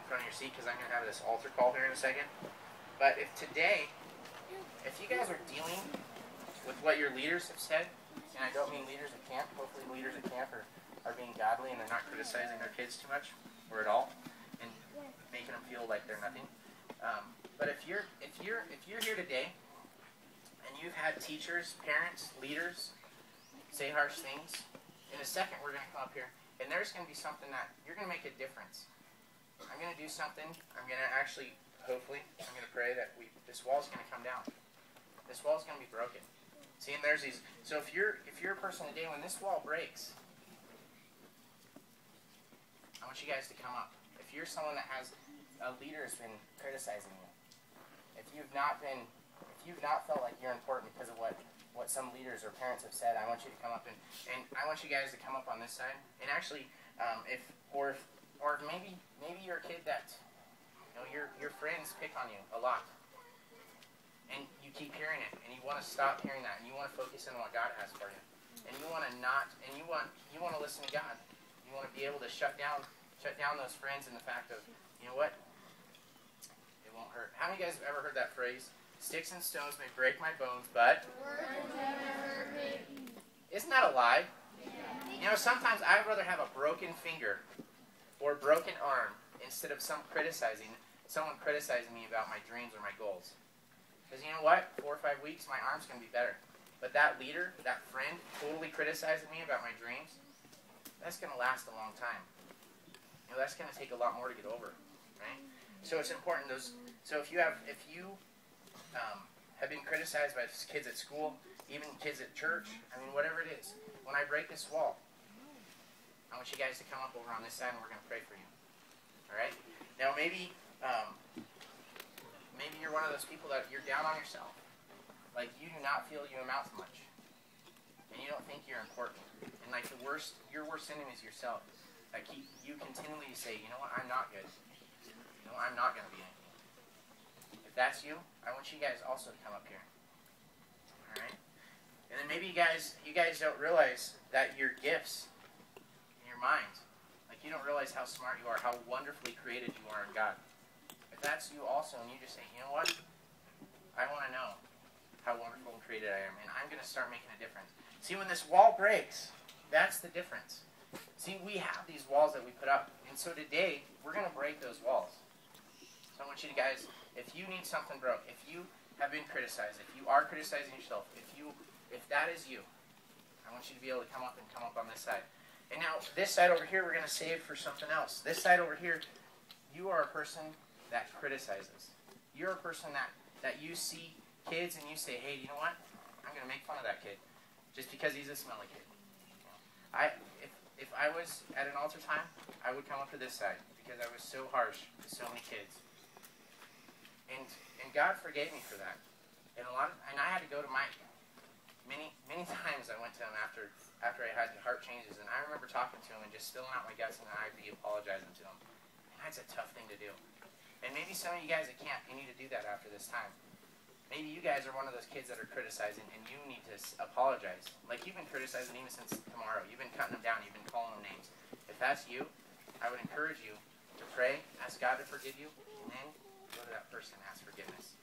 front of your seat because I'm going to have this altar call here in a second. But if today, if you guys are dealing with what your leaders have said, and I don't mean leaders at camp, hopefully leaders at camp are being godly and they're not criticizing their kids too much or at all and making them feel like they're nothing. But if you're here today and you've had teachers, parents, leaders say harsh things, in a second we're going to come up here and there's going to be something that you're going to make a difference. I'm going to do something. I'm going to actually, hopefully, I'm going to pray that this wall is going to come down. This wall is going to be broken. See, and there's these. So if you're a person today, when this wall breaks, I want you guys to come up. If you're someone that has a leader has been criticizing you, if you've not felt like you're important because of what some leaders or parents have said, I want you to come up and I want you guys to come up on this side. And actually, if maybe you're a kid that your friends pick on you a lot, and you keep hearing it, and you want to stop hearing that, and you want to focus on what God has for you, and you want to listen to God. You want to be able to shut down those friends and the fact of, you know what, it won't hurt. How many of you guys have ever heard that phrase? Sticks and stones may break my bones, but isn't that a lie? You know, sometimes I'd rather have a broken finger or a broken arm instead of someone criticizing me about my dreams or my goals. Because you know what? 4 or 5 weeks, my arm's going to be better. But that leader, that friend, totally criticizing me about my dreams, that's going to last a long time. You know, that's going to take a lot more to get over, right? So it's important. So if you have been criticized by kids at school, even kids at church, I mean, whatever it is, when I break this wall, I want you guys to come up over on this side and we're going to pray for you. All right? Now maybe you're one of those people that you're down on yourself. Like you do not feel you amount to much. And you don't think you're important. And like your worst enemy is yourself. Like you continually say, you know what, I'm not good. You know, I'm not going to be anything. If that's you, I want you guys also to come up here. All right? And then maybe you guys don't realize that your gifts in your mind, like you don't realize how smart you are, how wonderfully created you are in God. If that's you also, and you just say, you know what, I want to know how wonderful and created I am, and I'm going to start making a difference. See, when this wall breaks, that's the difference. See, we have these walls that we put up, and so today, we're going to break those walls. So I want you to guys, if you need something broke, if you have been criticized, if you are criticizing yourself, if that is you, I want you to be able to come up on this side. And now, this side over here, we're going to save for something else. This side over here, you are a person that criticizes. You're a person that you see kids and you say, hey, you know what? I'm going to make fun of that kid just because he's a smelly kid. If I was at an altar time, I would come up to this side because I was so harsh to so many kids. And God forgave me for that. And I had to go to Mike. Many times I went to him after I had heart changes, and I remember talking to him and just spilling out my guts, and then I'd be apologizing to him. And that's a tough thing to do. And maybe some of you guys at camp, you need to do that after this time. Maybe you guys are one of those kids that are criticizing, and you need to apologize. Like you've been criticizing even since tomorrow. You've been cutting them down. You've been calling them names. If that's you, I would encourage you to pray, ask God to forgive you, and then go to that person and ask forgiveness.